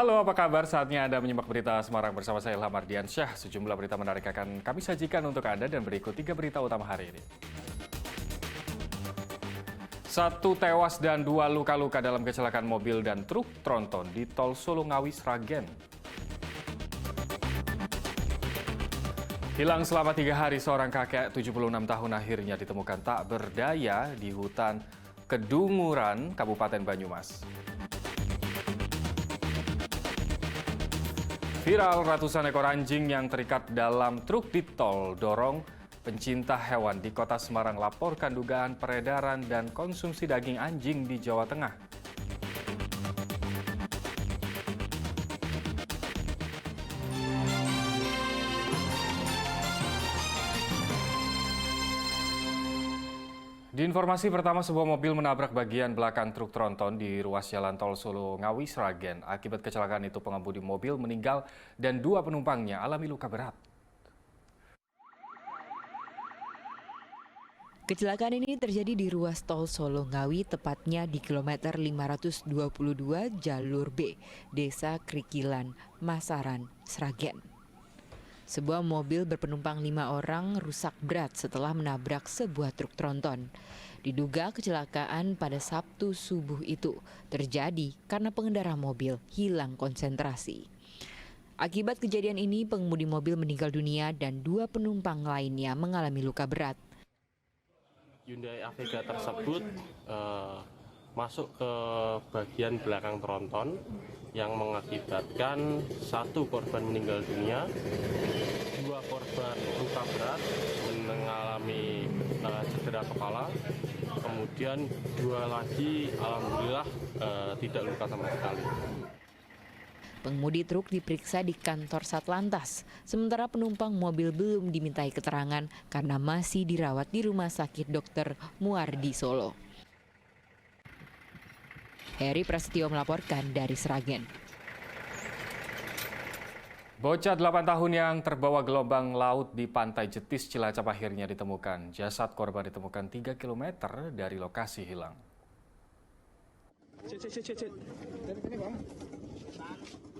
Halo, apa kabar? Saatnya Anda menyimak berita Semarang bersama saya Ilham Ardiansyah. Sejumlah berita menarik akan kami sajikan untuk Anda dan berikut 3 berita utama hari ini. 1 tewas dan 2 luka-luka dalam kecelakaan mobil dan truk tronton di Tol Solo Ngawi Sragen. Hilang selama 3 hari seorang kakek 76 tahun akhirnya ditemukan tak berdaya di hutan Kedunguran, Kabupaten Banyumas. Viral ratusan ekor anjing yang terikat dalam truk di tol dorong pencinta hewan di Kota Semarang laporkan dugaan peredaran dan konsumsi daging anjing di Jawa Tengah. Di informasi pertama, sebuah mobil menabrak bagian belakang truk tronton di ruas jalan tol Solo Ngawi Sragen. Akibat kecelakaan itu pengemudi mobil meninggal dan 2 penumpangnya alami luka berat. Kecelakaan ini terjadi di ruas tol Solo Ngawi, tepatnya di kilometer 522 jalur B, Desa Krikilan, Masaran, Sragen. Sebuah mobil berpenumpang 5 orang rusak berat setelah menabrak sebuah truk tronton. Diduga kecelakaan pada Sabtu subuh itu terjadi karena pengendara mobil hilang konsentrasi. Akibat kejadian ini, pengemudi mobil meninggal dunia dan 2 penumpang lainnya mengalami luka berat. Hyundai Avega tersebut masuk ke bagian belakang tronton yang mengakibatkan 1 korban meninggal dunia, 2 korban luka berat mengalami cedera kepala, kemudian 2 lagi alhamdulillah tidak luka sama sekali. Pengemudi truk diperiksa di kantor Satlantas, sementara penumpang mobil belum dimintai keterangan karena masih dirawat di Rumah Sakit Dr. Muardi Solo. Heri Prasetyo melaporkan dari Sragen. Bocah 8 tahun yang terbawa gelombang laut di pantai Jetis Cilacap akhirnya ditemukan. Jasad korban ditemukan 3 km dari lokasi hilang.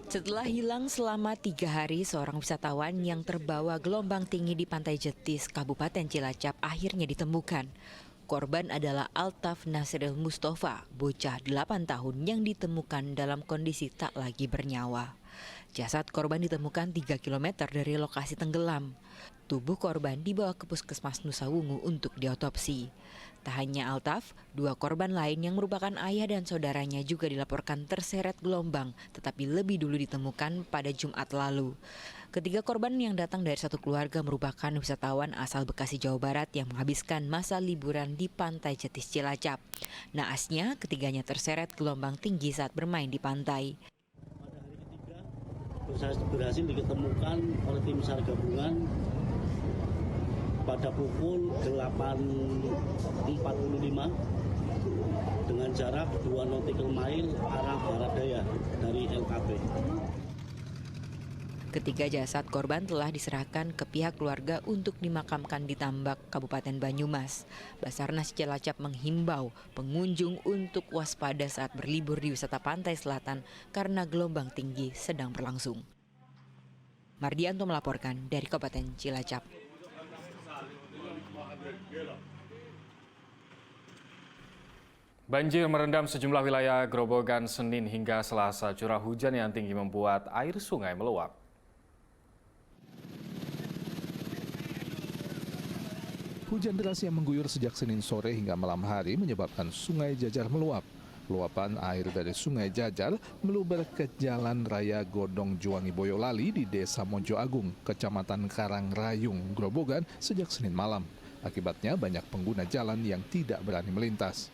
Setelah hilang selama 3 hari, seorang wisatawan yang terbawa gelombang tinggi di pantai Jetis, Kabupaten Cilacap akhirnya ditemukan. Korban adalah Altaf Nasril Mustafa, bocah 8 tahun yang ditemukan dalam kondisi tak lagi bernyawa. Jasad korban ditemukan 3 km dari lokasi tenggelam. Tubuh korban dibawa ke Puskesmas Nusa Wungu untuk diotopsi. Tak hanya Altaf, 2 korban lain yang merupakan ayah dan saudaranya juga dilaporkan terseret gelombang, tetapi lebih dulu ditemukan pada Jumat lalu. Ketiga korban yang datang dari satu keluarga merupakan wisatawan asal Bekasi, Jawa Barat yang menghabiskan masa liburan di pantai Jetis Cilacap. Naasnya, ketiganya terseret gelombang tinggi saat bermain di pantai. Berhasil diketemukan oleh tim SAR gabungan pada pukul 8.45 dengan jarak 2 nautical mile arah barat daya dari LKP. Ketiga jasad korban telah diserahkan ke pihak keluarga untuk dimakamkan di Tambak, Kabupaten Banyumas. Basarnas Cilacap menghimbau pengunjung untuk waspada saat berlibur di wisata pantai selatan karena gelombang tinggi sedang berlangsung. Mardianto melaporkan dari Kabupaten Cilacap. Banjir merendam sejumlah wilayah Grobogan Senin hingga Selasa. Curah hujan yang tinggi membuat air sungai meluap. Hujan deras yang mengguyur sejak Senin sore hingga malam hari menyebabkan Sungai Jajar meluap. Luapan air dari Sungai Jajar meluber ke Jalan Raya Godong Juwangi Boyolali di Desa Mojo Agung, Kecamatan Karangrayung, Grobogan sejak Senin malam. Akibatnya banyak pengguna jalan yang tidak berani melintas.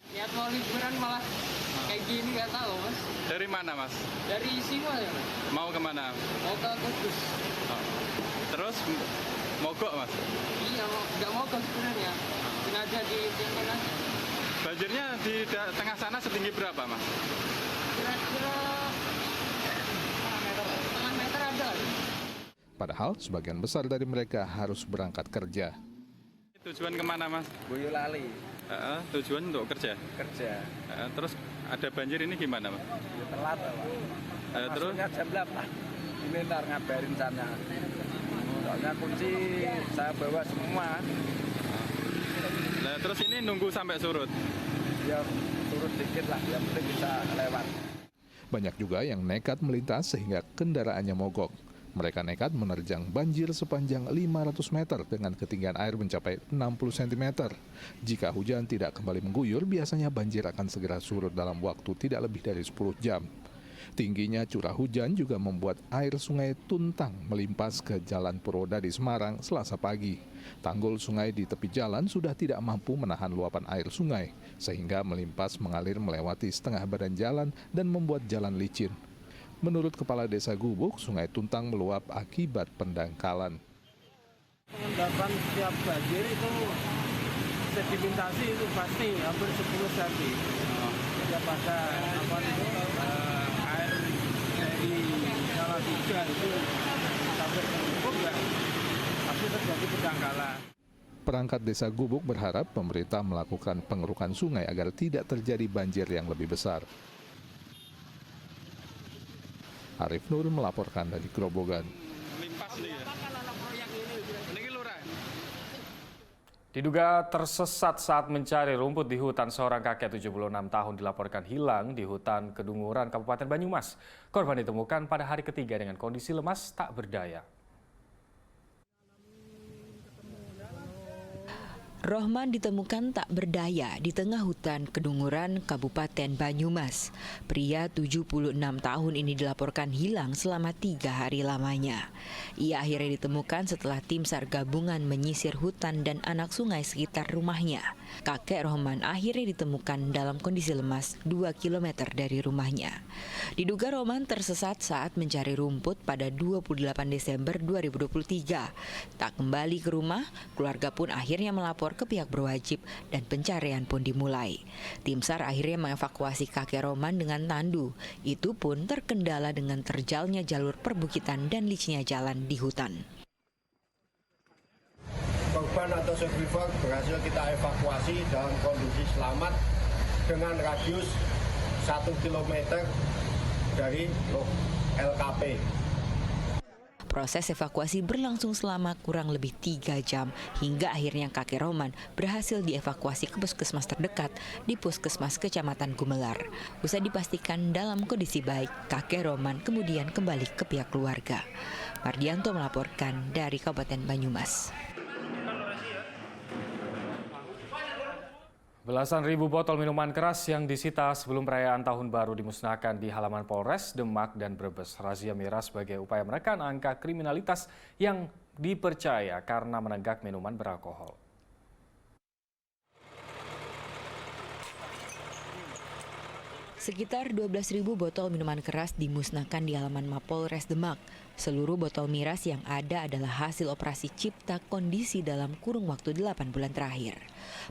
Niat mau liburan malah kayak gini nggak tahu, Mas. Dari mana, Mas? Dari Singol ya, Mas. Mau kemana? Mau ke Kudus. Oh. Terus mogok, Mas? Iya, nggak mau ke sebenarnya. Sengaja di Singol aja. Banjirnya di tengah sana setinggi berapa, Mas? Kira-kira setengah meter ada. Padahal sebagian besar dari mereka harus berangkat kerja. Tujuan kemana, Mas? Boyolali. Tujuan untuk kerja? Kerja. Terus ada banjir ini gimana, Mas? telat Pak. Terus Masuknya jam 8. Ini ntar ngabarin sana. Soalnya kunci saya bawa semua. nah, terus ini nunggu sampai surut. Ya turun dikit lah, yang penting bisa lewat. Banyak juga yang nekat melintas sehingga kendaraannya mogok. Mereka nekat menerjang banjir sepanjang 500 meter dengan ketinggian air mencapai 60 cm. Jika hujan tidak kembali mengguyur, biasanya banjir akan segera surut dalam waktu tidak lebih dari 10 jam. Tingginya curah hujan juga membuat air sungai Tuntang melimpas ke Jalan Purwodadi Semarang Selasa pagi. Tanggul sungai di tepi jalan sudah tidak mampu menahan luapan air sungai, sehingga melimpas mengalir melewati setengah badan jalan dan membuat jalan licin. Menurut Kepala Desa Gubuk, Sungai Tuntang meluap akibat pendangkalan. Pengendapan setiap banjir itu sedimentasi itu pasti hampir 10 cm. Setiap ada air dari Salatiga itu sampai ke Gubuk ya pasti terjadi pendangkalan. Perangkat Desa Gubuk berharap pemerintah melakukan pengerukan sungai agar tidak terjadi banjir yang lebih besar. Arif Nur melaporkan dari Grobogan. Limpas nih ya. Ini lurah. Diduga tersesat saat mencari rumput di hutan, seorang kakek 76 tahun dilaporkan hilang di hutan Kedunguran, Kabupaten Banyumas. Korban ditemukan pada hari ketiga dengan kondisi lemas tak berdaya. Rohman ditemukan tak berdaya di tengah hutan Kedunguran, Kabupaten Banyumas. Pria 76 tahun ini dilaporkan hilang selama 3 hari lamanya. Ia akhirnya ditemukan setelah tim SAR gabungan menyisir hutan dan anak sungai sekitar rumahnya. Kakek Rohman akhirnya ditemukan dalam kondisi lemas 2 km dari rumahnya. Diduga Rohman tersesat saat mencari rumput pada 28 Desember 2023. Tak kembali ke rumah, keluarga pun akhirnya melapor ke pihak berwajib dan pencarian pun dimulai. Tim SAR akhirnya mengevakuasi kakek Rohman dengan tandu. Itu pun terkendala dengan terjalnya jalur perbukitan dan licinnya jalan di hutan. Korban atau survivor berhasil kita evakuasi dalam kondisi selamat dengan radius 1 km dari LKP. Proses evakuasi berlangsung selama kurang lebih 3 jam hingga akhirnya kakek Rohman berhasil dievakuasi ke puskesmas terdekat di Puskesmas Kecamatan Gumelar. Usai dipastikan dalam kondisi baik, kakek Rohman kemudian kembali ke pihak keluarga. Mardianto melaporkan dari Kabupaten Banyumas. Belasan ribu botol minuman keras yang disita sebelum perayaan Tahun Baru dimusnahkan di halaman Polres, Demak, dan Brebes. Razia miras sebagai upaya menekan angka kriminalitas yang dipercaya karena menenggak minuman beralkohol. Sekitar 12.000 botol minuman keras dimusnahkan di halaman Mapolres Demak. Seluruh botol miras yang ada adalah hasil operasi cipta kondisi dalam kurung waktu 8 bulan terakhir.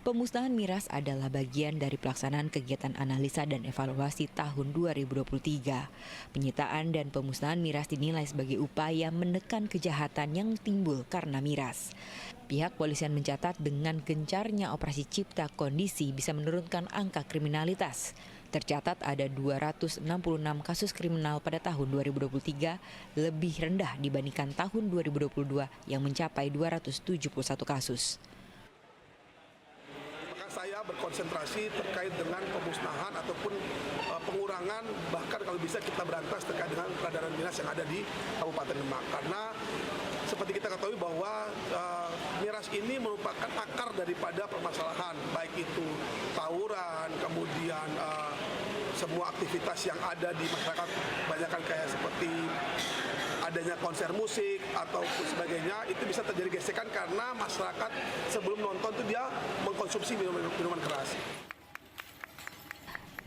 Pemusnahan miras adalah bagian dari pelaksanaan kegiatan analisa dan evaluasi tahun 2023. Penyitaan dan pemusnahan miras dinilai sebagai upaya menekan kejahatan yang timbul karena miras. Pihak polisian mencatat dengan gencarnya operasi cipta kondisi bisa menurunkan angka kriminalitas. Tercatat ada 266 kasus kriminal pada tahun 2023, lebih rendah dibandingkan tahun 2022 yang mencapai 271 kasus. Maka saya berkonsentrasi terkait dengan pemusnahan ataupun pengurangan, bahkan kalau bisa kita berantas terkait dengan peredaran miras yang ada di Kabupaten Demak. Karena seperti kita ketahui bahwa miras ini merupakan akar daripada permasalahan, baik itu tawuran, kemudian semua aktivitas yang ada di masyarakat, banyakkan kayak seperti adanya konser musik ataupun sebagainya, itu bisa terjadi gesekan karena masyarakat sebelum nonton itu dia mengkonsumsi minuman keras.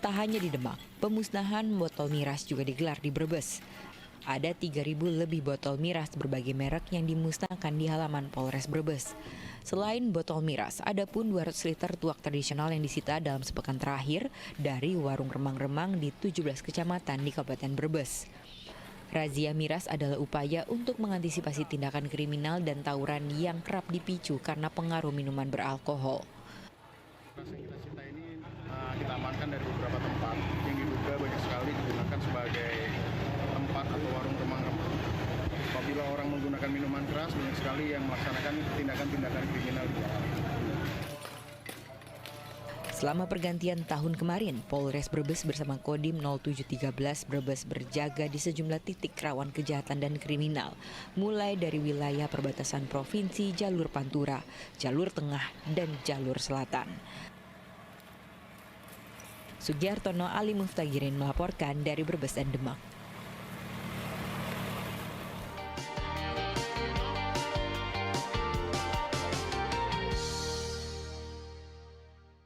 Tak hanya di Demak, pemusnahan botol miras juga digelar di Brebes. Ada 3.000 lebih botol miras berbagai merek yang dimusnahkan di halaman Polres Brebes. Selain botol miras, ada pun 200 liter tuak tradisional yang disita dalam sepekan terakhir dari warung remang-remang di 17 kecamatan di Kabupaten Brebes. Razia miras adalah upaya untuk mengantisipasi tindakan kriminal dan tawuran yang kerap dipicu karena pengaruh minuman beralkohol. Miras yang kita sita ini kita amankan dari beberapa tempat yang diduga juga banyak sekali digunakan sebagai tempat atau warung remang-remang. Apabila orang menggunakan minuman keras, banyak sekali yang melaksanakan tindakan-tindakan kriminal di dalam. Selama pergantian tahun kemarin, Polres Brebes bersama Kodim 0713 Brebes berjaga di sejumlah titik rawan kejahatan dan kriminal, mulai dari wilayah perbatasan provinsi, jalur Pantura, jalur tengah, dan jalur selatan. Sugiartono Ali Muftagirin melaporkan dari Brebes dan Demak.